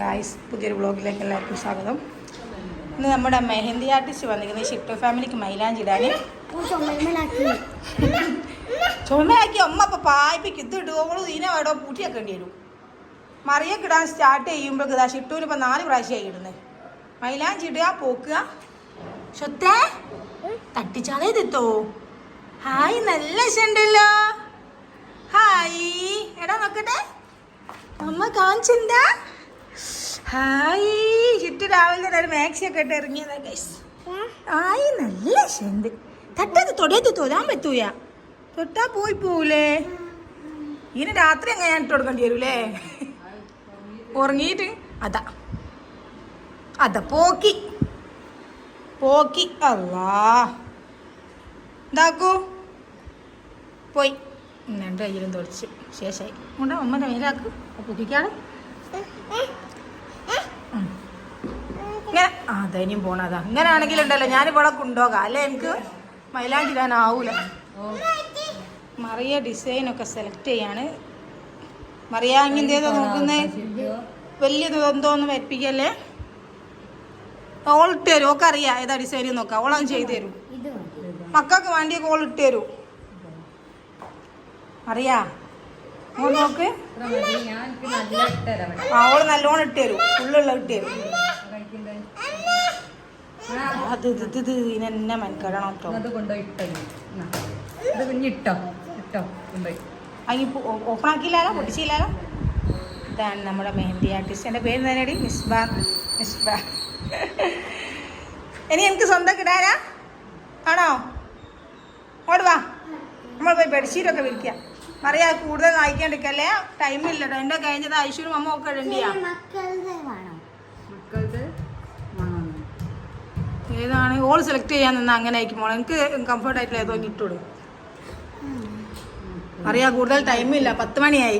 Guys, പുതിയൊരു വ്ളോഗിലേക്ക് എല്ലാവർക്കും സ്വാഗതം. ഇന്ന് നമ്മുടെ മെഹന്തി ആർട്ടിസ്റ്റ് വന്നിരിക്കുന്നത് ഷിഫ്റ്റ് ഫാമിലിക്ക് മൈലാഞ്ചി ഇടാൻ. ചുമയാക്കി അമ്മ അപ്പം പായ്പിക്ക് ഇത് ഇടുവോളൂ. ഇതിനെ വേടോ പൂട്ടിയാക്കേണ്ടി വരും. മറിയൊക്കെ ഇടാൻ സ്റ്റാർട്ട് ചെയ്യുമ്പോഴേക്ക് ഇതാ ഷിട്ടൂന് ഇപ്പം 4 പ്രാവശ്യമായി ഇടുന്നത്. മൈലാഞ്ചി ഇടുക, പോക്കുക. ഷൊത്തേ തട്ടിച്ചാളേ തെത്തോ. ഹായ്, നല്ല ഇഷ്ടമുണ്ടല്ലോ. ഹായ്, എടാ നോക്കട്ടെ, അമ്മ കാണിച്ചിണ്ടാ. ഹായ്, ചുറ്റു രാവിലെ ഒരു മാക്സിയൊക്കെ ഇട്ട് ഇറങ്ങിയതാ ഗൈസ്. ഹായ്, നല്ല ഇഷ്ടമുണ്ട്. തട്ടത് തൊടയത്ത് തൊടാൻ പറ്റൂല, തൊട്ടാ പോയി പോവൂലേ. ഇതിന് രാത്രി അങ്ങനെ ഞാൻ ഇട്ട് കൊടുക്കേണ്ടി വരൂലേ. ഉറങ്ങിയിട്ട് അതാ അതാ പോക്കി പോക്കി. അല്ലാ, ഇതാക്കൂ പോയി. 2 കയ്യിലും തുടച്ച് ശേഷമായി കൊണ്ടാ അമ്മൻ്റെ മേലാക്ക് പൊക്കിക്കാണ്. ഇങ്ങനെ അതനിയും പോണതാ. ഇങ്ങനെ ആണെങ്കിലുണ്ടല്ലോ ഞാനിവിടെ കൊണ്ടുപോകാം, അല്ലേ എനിക്ക് മൈലാഞ്ചി ഇടാനാവൂല. മറിയ ഡിസൈനൊക്കെ സെലക്ട് ചെയ്യാണ്. മറിയ ഇങ്ങനത്തേതോ നോക്കുന്നത്, വലിയത് എന്തോന്ന് വരപ്പിക്കല്ലേ. ഓളിട്ട് തരും, ഒക്കെ അറിയാം ഏതാ ഡിസൈൻ നോക്കാം. ഓളങ്ങ് ചെയ്തു തരും. മക്കൾക്ക് വേണ്ടിയൊക്കെ ഓളിട്ട് തരും. അറിയാ ഓൾ നോക്ക്. ഓള് നല്ലോണം ഇട്ട് തരും, ഫുള്ളുള്ള ഇട്ട് തരും. അത് ഇത് ഇതിനെന്നെ മെനക്കെടണം കേട്ടോ. അതിന് ഓപ്പൺ ആക്കിയില്ലാലോ, പൊട്ടിച്ചില്ലാലോ. ഇതാണ് നമ്മുടെ മെഹന്തി ആർട്ടിസ്റ്റ്. എൻ്റെ പേര് തന്നെയാടി, മിസ്ബ. ഇനി എനിക്ക് സ്വന്തം കിടാനാ ആണോ? ഓട് വാ, നമ്മൾ പോയി ബെഡ്ഷീറ്റൊക്കെ വിരിക്കാം. അറിയാ കൂടുതൽ വായിക്കാണ്ടിരിക്കല്ലേ, ടൈമില്ല. എൻ്റെ കഴിഞ്ഞത് ഐശ്വര്യം അമ്മ ഒക്കെ ഇടണ്ടിയാ. ഏതാണ് ഓൾ സെലക്ട് ചെയ്യാൻ നിന്നാ അങ്ങനെ ആയിരിക്കും മോളെ. എനിക്ക് കംഫർട്ട് ആയിട്ടുള്ള ഏതോ ഇട്ടോളൂ. അറിയാ കൂടുതൽ ടൈമില്ല, 10 മണിയായി.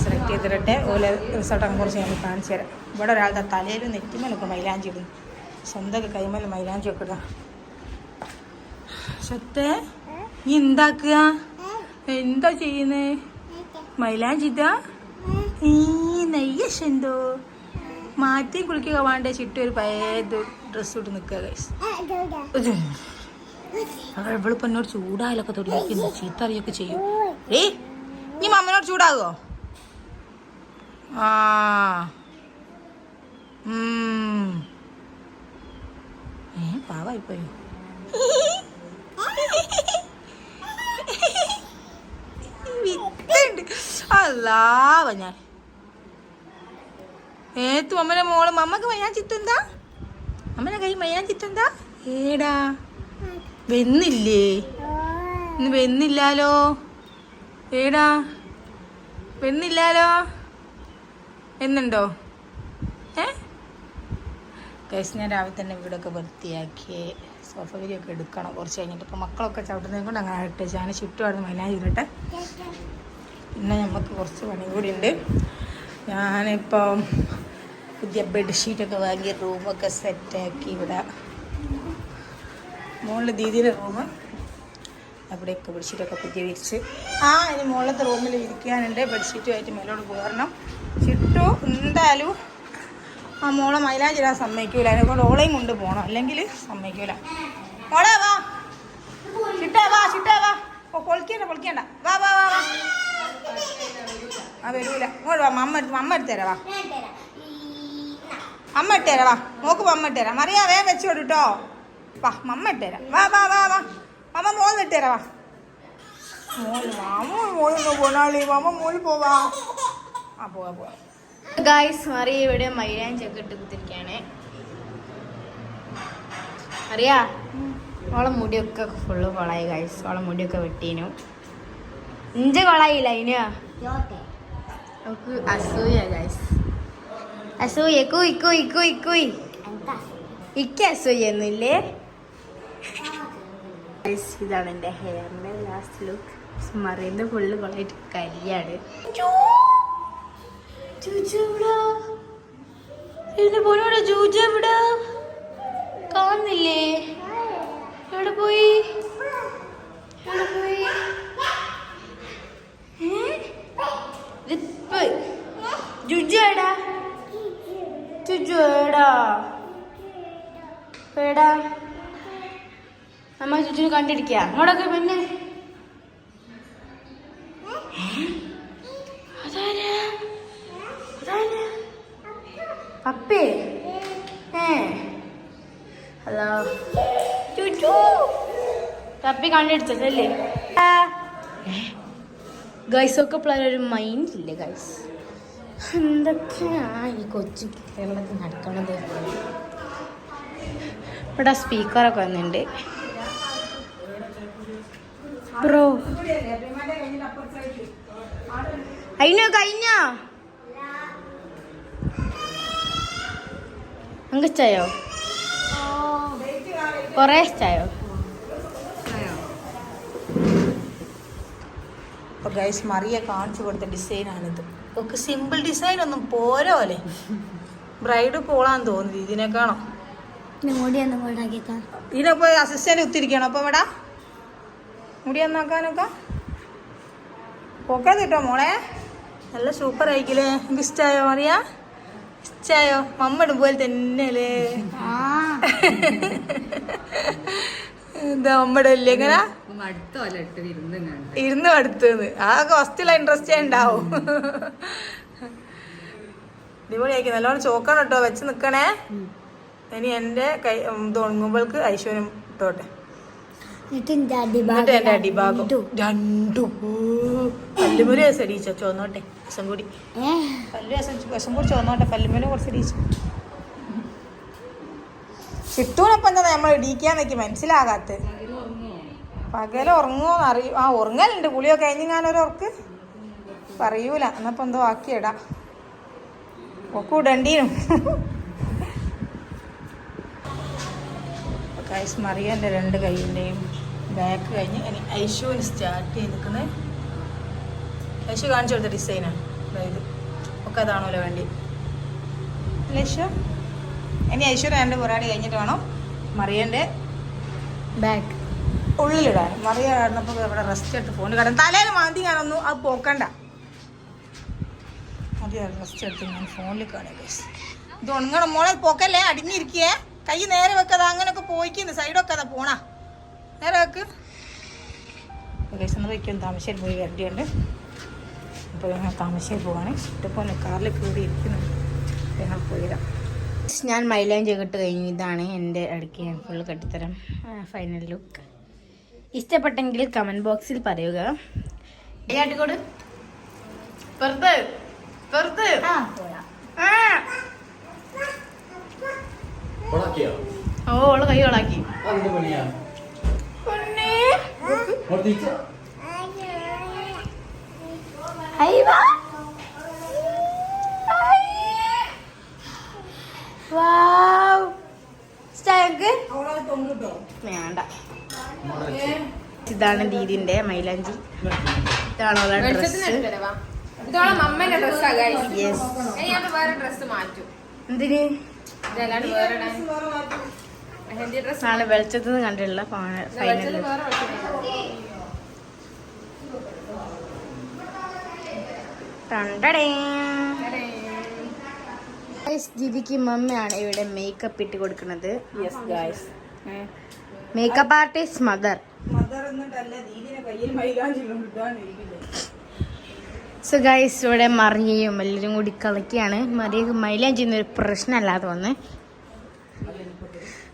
സെലക്ട് ചെയ്തിട്ടെ ഓല റിസൾട്ട് അങ്ങ് കുറച്ച് ഞാൻ കാണിച്ചു തരാം. ഇവിടെ ഒരാളുടെ തലയിലും നെറ്റിമേലൊക്കെ മൈലാഞ്ചി ഇടും. സ്വന്തമൊക്കെ കൈമേലും മൈലാഞ്ചി ഒക്കെ ഇടാം. സത്തേ നീ എന്താക്കുക, എന്താ ചെയ്യുന്നേ? മൈലാഞ്ചി ഇതാ. ഈ നെയ്യശെന്തോ മാറ്റി കുളിക്കുക വേണ്ട. ചുറ്റും ഒരു പഴയത് ഡ്രസ്സ് ഇട്ട് നിൽക്കുക ഗൈസ്. ഇവളിപ്പോൾ എന്നോട് ചൂടായാലൊക്കെ തുടങ്ങിയിരിക്കുന്നു, ചീത്ത അറിയൊക്കെ ചെയ്യും. നീ മമ്മനോട് ചൂടാകുമോ? പാവായിപ്പോയോ? അല്ലാ ഞാൻ ഏത്തു അമ്മനെ മോള്. മമ്മക്ക് മയ്യാൻ ചിത്തെന്താ? അമ്മനെ കൈ മയ്യാൻ ചിത്തെന്താ? ഏടാ വെന്നില്ലേ? ഇന്ന് വെന്നില്ലാലോ. ഏടാ വെന്നില്ലാലോ. എന്നുണ്ടോ? കേസ് ഞാൻ രാവിലെ തന്നെ വീടൊക്കെ വൃത്തിയാക്കി സോഫഗിരിയൊക്കെ എടുക്കണം കുറച്ച് കഴിഞ്ഞിട്ട്. ഇപ്പം മക്കളൊക്കെ ചവിട്ടുന്നതിനെ കൊണ്ട് അങ്ങനെ ഇട്ട് ഞാൻ ചുറ്റുമായിരുന്നു മൈലാഞ്ചി ഇടട്ടെ. പിന്നെ നമുക്ക് കുറച്ച് പണി കൂടി ഉണ്ട്. ഞാനിപ്പം പുതിയ ബെഡ്ഷീറ്റൊക്കെ വാങ്ങി റൂമൊക്കെ സെറ്റാക്കി. ഇവിടെ മുകളിൽ ദീദിയുടെ റൂം, അവിടെയൊക്കെ ബെഡ്ഷീറ്റൊക്കെ പുതിയ വിരിച്ച്. ഇനി മുകളിലത്തെ റൂമിൽ ഇരിക്കാനുണ്ട്. ബെഡ്ഷീറ്റുമായിട്ട് മേലോട്ട് പോരണം. ചുറ്റു എന്തായാലും ആ മോളെ മൈലാഞ്ചി ഇടാൻ സമ്മതിക്കൂല. അതിനെക്കൊണ്ട് ഓളെയും കൊണ്ട് പോകണം, അല്ലെങ്കിൽ സമ്മതിക്കൂല. മോളെ വാ, ചിട്ടേ വാ, ചിട്ടേ വാ. പൊളിക്കണ്ട. വാ വാ വാ വാ. വരൂല. ഇങ്ങോട്ട് വാ, അമ്മ എടുത്തരാ. വാ അമ്മ ഇട്ടുതരാ. വാ നോക്ക്, അമ്മ ഇട്ടുതരാ. മറിയാ വേഗം വെച്ചോട് കേട്ടോ. വാ അമ്മ ഇട്ടുതരാ. വാ വാ വാ വാ. അമ്മ മോളിൽ ഇട്ടുതരാ. വാ മോളിൽ പോണാളി. അമ്മ മോളിൽ പോവാ. പോവാ. ഗായ്സ്, മറിയ ഇവിടെ മൈലാഞ്ചൊക്കെ ഇട്ട് കുത്തിരിക്കുകയാണ്. അറിയാ ഓളെ മുടിയൊക്കെ ഫുള്ള് കൊളായി ഗായ്സ്. ഓളെ മുടിയൊക്കെ വെട്ടീനു. ഇഞ്ച കൊളായില്ല അതിന്. അസൂയ ഗായ്സ്, അസൂയ. കുയ് ഇക്ക് അസൂയൊന്നുമില്ലേ. ഇതാണ് എൻ്റെ ഹെയറിൻ്റെ ലാസ്റ്റ് ലുക്ക്. മറിയൻ്റെ ഫുള്ള് കൊളായിട്ട് കരിയാണ്. പോലോടെ ജൂജ എവിടെ കാണുന്നില്ലേ? എവിടെ പോയി? ഇതിപ്പോ ജുജു എടാ ജുജു എടാ എടാ അമ്മ ജുജുനെ കണ്ടിരിക്കുക അങ്ങോട്ടൊക്കെ പിന്നെ പപ്പേ ഹലോ ചുച്ചു പപ്പി കണ്ടെടുത്തല്ലേ ഗൈസ് ഒക്കെ ഒരു മൈൻഡ് ഇല്ലേ ഗൈസ് എന്തൊക്കെയാ ഈ കൊച്ചു കേരളത്തിൽ നടക്കണത് ഇവിടെ സ്പീക്കറൊക്കെ വന്നിട്ടുണ്ട് ബ്രോ കഴിഞ്ഞോ അങ്ങ് ഇഷ്ടായോ കൊറേ ഇഷ്ടായോ അപ്പോൾ ഗൈസ് മറിയ കാണിച്ചു കൊടുത്ത ഡിസൈനാണിത് ഒക്കെ സിമ്പിൾ ഡിസൈൻ ഒന്നും പോരോ അല്ലേ ബ്രൈഡ് പോളാൻ തോന്നുന്നു ഇതിനെക്കാണോ ഇതിനൊക്കെ അസിസ്റ്റന്റ് കുത്തിരിക്കണോ അപ്പോൾ ഇവിടെ മുടി ഒന്നാക്കാനൊക്കെ പോക്കാതെ കിട്ടോ മോളെ നല്ല സൂപ്പർ ആയിക്കില്ലേ എനിക്ക് ഇഷ്ടമായോ മറിയ ഇഷ്ടമായോ മമ്മ ഇടുപോലെ തന്നെയല്ലേ എന്താ മമ്മയുടെ അല്ലേ എങ്ങനെ ഇരുന്ന് അടുത്തുനിന്ന് അതൊക്കെ ഫസ്റ്റില ഇൻട്രസ്റ്റ് ഉണ്ടാവും അടിപൊളിയാക്കി നല്ലോണം ചോക്കണം കേട്ടോ വെച്ച് നിക്കണേ ഇനി എന്റെ കൈ തുടങ്ങുമ്പോൾക്ക് ഐശ്വര്യം ഇട്ടോട്ടെ എന്നിട്ട് എന്റെ അടിഭാഗം രണ്ടും പല്ലുമൂല ദിവസം അടിച്ചോ ചോന്നോട്ടെ വിഷം കൂടി വിഷം കൂടി ചോന്നോട്ടെ പല്ലുമൂല കുറച്ച് അടിച്ചു ചിട്ടൂനപ്പം എന്താ നമ്മൾ ഇടിക്കാന്നൊക്കെ മനസ്സിലാകാത്ത പകൽ ഉറങ്ങുമോന്ന് അറിയും ഉറങ്ങലുണ്ട് കുളിയൊക്കെ കഴിഞ്ഞ് ഞാനൊരു ഉറക്ക് പറയൂല എന്നപ്പോ എന്തോ ആക്കിയിടാം ഒക്കെ ഇടണ്ടീനും കൈസ് മറിയൻ്റെ രണ്ട് കൈയിൻ്റെയും ബാക്ക് കഴിഞ്ഞ് ഇനി ഐശുവിന് സ്റ്റാർട്ട് ചെയ്ത് നിൽക്കുന്നത് ഐശു കാണിച്ചു കൊടുത്ത ഡിസൈനാണ് അതായത് ഒക്കെ അതാണല്ലോ വേണ്ടി ഐശു ഇനി ഐശ്വര്യ രണ്ട് പൊറാടി കഴിഞ്ഞിട്ട് വേണം മറിയൻ്റെ ബാക്ക് ഉള്ളിലിടാൻ മറിയ കിടന്നപ്പോൾ ഇവിടെ റെസ്റ്റ് എടുത്ത് ഫോണിൽ കിടന്ന് തലേന്ന് മാന്തി ഞാനൊന്നും അത് പോക്കണ്ട മറിയ റെസ്റ്റ് എടുത്ത് ഞാൻ ഫോണിൽ കാണുക ഗൈസ് ഇത് ഉണങ്ങണം മോളെ പോക്കല്ലേ അടിഞ്ഞിരിക്കേ കൈ നേരെ വെക്കതാ അങ്ങനെയൊക്കെ പോയിക്കുന്നു സൈഡൊക്കെ അതാ പോണാ നേരെ വെക്ക് ഗൈസ് ഒന്ന് വയ്ക്കും താമരശ്ശേരി പോയി വരേണ്ടിയുണ്ട് അപ്പോൾ ഞങ്ങൾ താമരശ്ശേരി പോവാണ് ഇഷ്ടപ്പോൾ കാറിൽ കയറി ഇരിക്കുന്നുണ്ട് ഞങ്ങൾ പോയിരാം ഞാൻ മൈലാഞ്ചി കെട്ട് കഴിഞ്ഞു ഇതാണ് എൻ്റെ ഇടയ്ക്ക് ഞാൻ ഫുള്ള് കെട്ടിത്തരം ഫൈനൽ ലുക്ക് ഇഷ്ടപ്പെട്ടെങ്കിൽ കമൻറ്റ് ബോക്സിൽ പറയുക ആട്ടിക്കോട് പുറത്ത് പുറത്ത് ഓ ഓള് കൈ ഓളാക്കി വേണ്ട ഇതാണ് ദീദിന്റെ മൈലാഞ്ചി ഇതാണ് എന്തിന് നാളെ വെളിച്ചത്തുനിന്ന് കണ്ടിട്ടുള്ള ഫൈനൽ ദീദിക്ക് മമ്മയാണ് ഇവിടെ മേക്കപ്പ് ഇട്ട് കൊടുക്കുന്നത് makeup artist mother so guys ഇവിടെ മറിയയും എല്ലാവരും കൂടി കളിക്കുകയാണ് മറിയക്ക് മൈലാഞ്ചി ചെയ്യുന്നൊരു പ്രശ്നമല്ലാതെ വന്ന്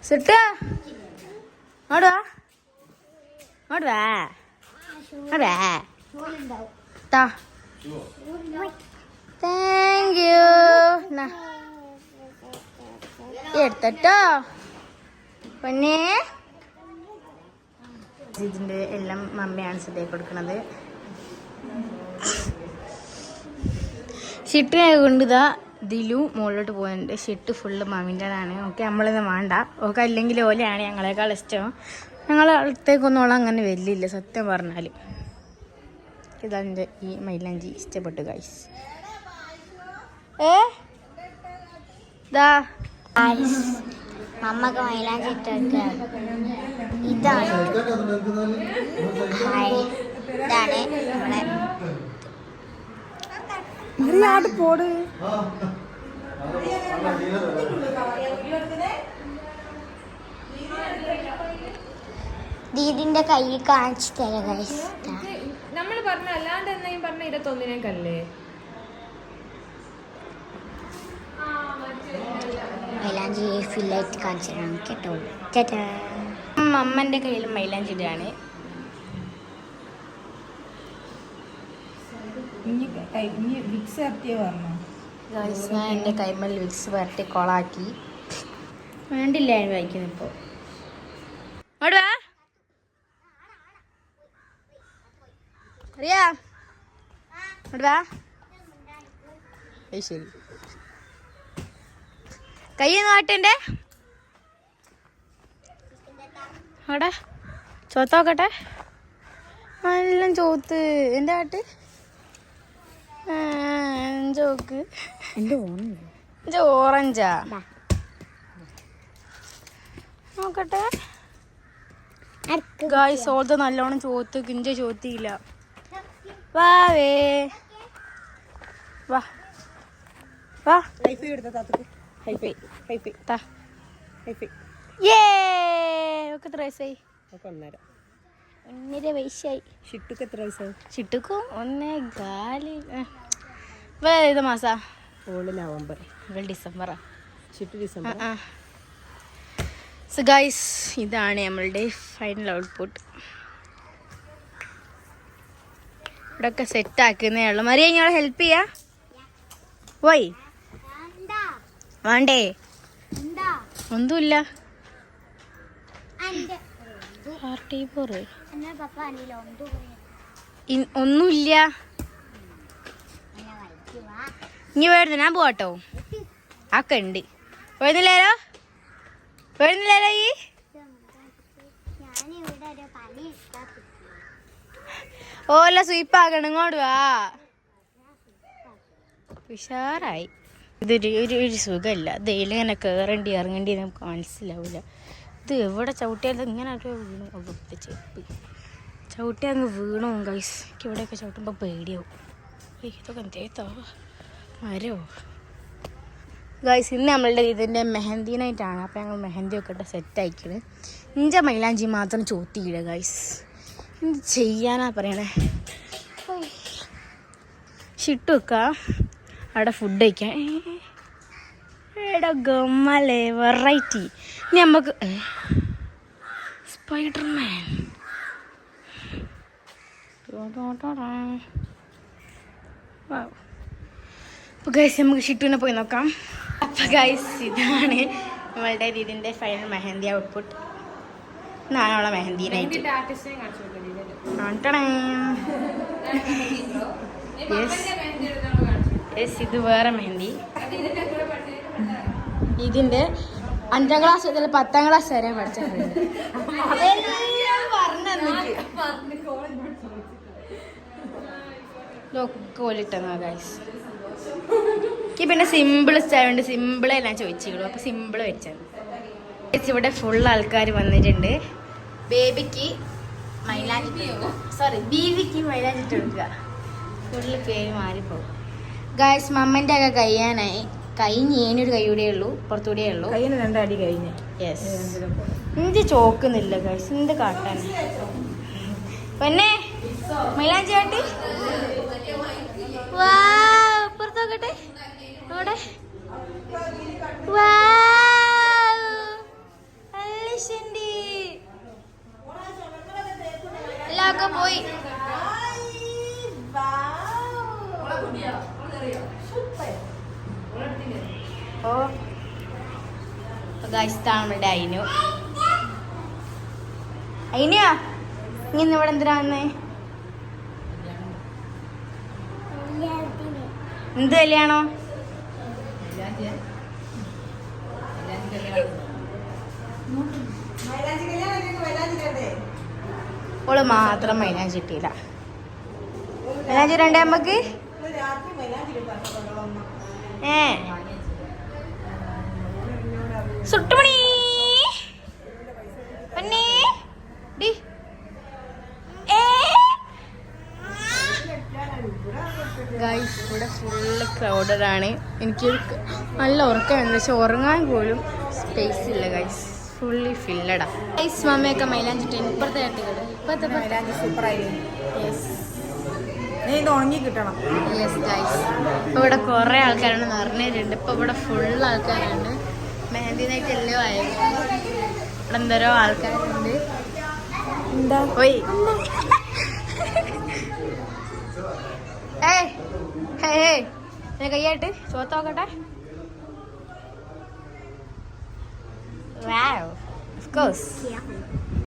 സുട്ടാ ഓടുവാ ഓടുവാ ഓടുവാ താങ്ക് യു എടുത്തട്ടോ പിന്നെ ഇതിൻ്റെ എല്ലാം മമ്മയാണ് ശ്രദ്ധയിൽ കൊടുക്കുന്നത് ഷിട്ടിനെ കൊണ്ട് ഇതാ ദിലു മുകളിലോട്ട് പോകുന്നുണ്ട് ഷിട്ട് ഫുള്ള് മമ്മിൻ്റെതാണ് ഓക്കെ നമ്മളിത് വേണ്ട ഓക്കെ അല്ലെങ്കിൽ ഓലെയാണ് ഞങ്ങളെക്കാൾ ഇഷ്ടം ഞങ്ങളെ അടുത്തേക്കൊന്നും ഓളം അങ്ങനെ വരില്ല സത്യം പറഞ്ഞാൽ ഇതാൻ്റെ ഈ മൈലാഞ്ചി ഇഷ്ടപ്പെട്ടു ഗൈസ് അമ്മക്ക് മൈലാഞ്ചി ഇട്ടൊക്കെ ഇതാണ് ഇതാണ് നമ്മളെ മറിയാട് പോട്. ദീദിന്റെ കൈ കാണിച്ചു തരാം ഗൈസ്. നമ്മൾ പറഞ്ഞ അല്ലാണ്ട് എന്തെങ്കിലും പറഞ്ഞ 21-നേക്കല്ലേ? മൈലാഞ്ചി ഫില്ലായിട്ട് കാണിച്ചു തരാം കേട്ടോ. ചേട്ടാ അമ്മൻ്റെ കയ്യിൽ മൈലാഞ്ചി ഇടുകയാണ്. വിക്സ് എത്തിയ പറഞ്ഞു. ഞാൻ എൻ്റെ കൈമൽ വിക്സ് പുരട്ടി കൊളാക്കി. വേണ്ടില്ല വായിക്കുന്നു ഇപ്പോൾ. ഓടുവാ അറിയാ ഓടുവാ. ശരി കൈ നാട്ടൻ്റെ അവിടെ ചോത്തോക്കട്ടെ. എല്ലാം ചോത്ത് എൻ്റെ ആട്ട് ചോക്ക് എൻ്റെ ഓറഞ്ചാ നോക്കട്ടെ. ഗായ്സ് ഓൾത് നല്ലോണം ചോത്ത് കിഞ്ച ചോത്തിയില്ല. വാവേ വാ വാ. എത്ര വയസ്സായി? 1.5 വയസ്സായി. ചിട്ടുക്കും 1.4. ഏത് മാസാ? നവംബർ. ഡിസംബറാ. ഡിസംബർ. സോ ഗൈസ് ഇതാണ് നമ്മളുടെ ഫൈനൽ ഔട്ട്പുട്ട്. ഇവിടെയൊക്കെ സെറ്റ് ആക്കുന്നേ ഉള്ളു. മറിയ ഞങ്ങളെ ഹെൽപ്പ് ചെയ്യാ? പോയി വേണ്ടേ? ഒന്നുമില്ല. ഒന്നുമില്ല. ഇനി വേണ്ട ഞാൻ പോട്ടോ. ആക്കെ ഉണ്ട്. വരുന്നില്ലല്ലോ വരുന്നില്ലല്ലോ. ഈ ഓല സ്വീപ്പാക്കണം. ഇങ്ങോട്ട് വാ. ഉഷാറായി. ഒരു സുഖമില്ല. ഇതിൽ ഇങ്ങനെ കയറേണ്ടി ഇറങ്ങേണ്ടി നമുക്ക് മനസ്സിലാവില്ല. ഇത് എവിടെ ചവിട്ടിയാലും ഇങ്ങനെ ഒരു വീണു. അവിടുത്തെ ചെപ്പ് ചവിട്ടി അങ്ങ് വീണു ഗൈസ്. എനിക്ക് ഇവിടെയൊക്കെ ചവിട്ടുമ്പോൾ പേടിയാവും. ഇതൊക്കെ എന്തേത്തോ മരോ ഗൈസ്. ഇന്ന് നമ്മളുടെ ഇതിൻ്റെ മെഹന്തി നൈറ്റാണ്. അപ്പോൾ ഞങ്ങൾ മെഹന്തി ഒക്കെ ഇട്ട് സെറ്റായിക്കണ്. ഇഞ്ച മൈലാഞ്ചി മാത്രം ചോത്തിയിടുക ഗൈസ്. എന്ത് ചെയ്യാനാ പറയണേ. ഷിട്ട് വെക്കാം അവിടെ ഫുഡ് കഴിക്കാൻ. എടാ ഗമ്മലേ വെറൈറ്റി. ഇനി നമുക്ക് സ്പൈഡർമാൻ. അപ്പോൾ ഗൈസ് നമുക്ക് ഷിട്ടുവിനെ പോയി നോക്കാം. അപ്പോൾ ഗൈസ് ഇതാണ് നമ്മളുടെ ഇതിൻ്റെ ഫൈനൽ മെഹന്തി ഔട്ട്പുട്ട്. നാളെ മെഹന്തി നൈറ്റ്. ഇത് വേറെ മെഹന്തി. ഇതിൻ്റെ 5ാം ക്ലാസ് മുതൽ 10ാം ക്ലാസ് വരെ പഠിച്ചിട്ടുണ്ട്. കോലിട്ടെന്നാ ഗൈസ്. എനിക്ക് പിന്നെ സിമ്പിൾ ഇഷ്ടമായതുകൊണ്ട് സിമ്പിളെ ഞാൻ ചോദിച്ചുള്ളൂ. അപ്പോൾ സിമ്പിൾ വെച്ചത്. ഇവിടെ ഫുൾ ആൾക്കാർ വന്നിട്ടുണ്ട്. ബേബിക്ക് മൈലാഞ്ചി ബീവിക്ക് മൈലാഞ്ചി കൊടുക്കുക. ഫുള്ള് പേര് മാറിപ്പോകും ഗൈസ്. മമ്മൻ്റെ ഒക്കെ കഴിയാനായി. കഴിഞ്ഞ് ഏനൊരു കൈ കൂടെ ഉള്ളൂ, പുറത്തുകൂടെ ഉള്ളൂ. 2 അടി കഴിഞ്ഞ്. യെസ്. എന്ത് ചോക്കുന്നില്ല ഗൈസ്. എന്ത് കാട്ടാൻ പിന്നെ മൈലാഞ്ചി ആട്ടി. വാ പുറത്ത് നോക്കട്ടെ. അവിടെ വാ എല്ലാമൊക്കെ പോയി. ഓ നമ്മളുടെ അയിനു. അയിനാ നീ ഇന്ന് ഇവിടെ എന്തിനാ വന്നേ? എന്ത് കല്യാണോ? ഓള് മാത്രം മൈലാഞ്ചി കിട്ടിയില്ല. മൈലാഞ്ചി രണ്ടേ അമ്മക്ക്. സുട്ടുമണി ഗൈസ് ഇവിടെ ഫുൾ ക്രൗഡഡാണ്. എനിക്ക് നല്ല ഉറക്കമുണ്ട്, പക്ഷെ ഉറങ്ങാൻ പോലും സ്പേസ് ഇല്ല ഗൈസ്. ഫുള്ളി ഫില്ലഡാ ഗൈസ്. മമ്മയൊക്കെ മൈലാഞ്ചി ഇപ്പുറത്തെ കെട്ടിക്കട്ടെ. ഇപ്പോഴത്തെ മൈലാഞ്ചി സൂപ്പറായിരുന്നു. യെസ് നീ ഇത് ഉണങ്ങി കിട്ടണം. Yes guys. ഇപ്പോൾ ഇവിടെ കുറേ ആൾക്കാരാണ് നിറഞ്ഞിട്ടുണ്ട്. ഇപ്പോൾ ഇവിടെ ഫുൾ ആൾക്കാരുണ്ട്. മെഹന്തി നൈറ്റ് എല്ലാം ആയിരുന്നു. ഇവിടെ എന്തോരോ ആൾക്കാരുണ്ട്. എന്താ പോയി കയ്യായിട്ട് ചോത്ത നോക്കട്ടെ. Wow, of course.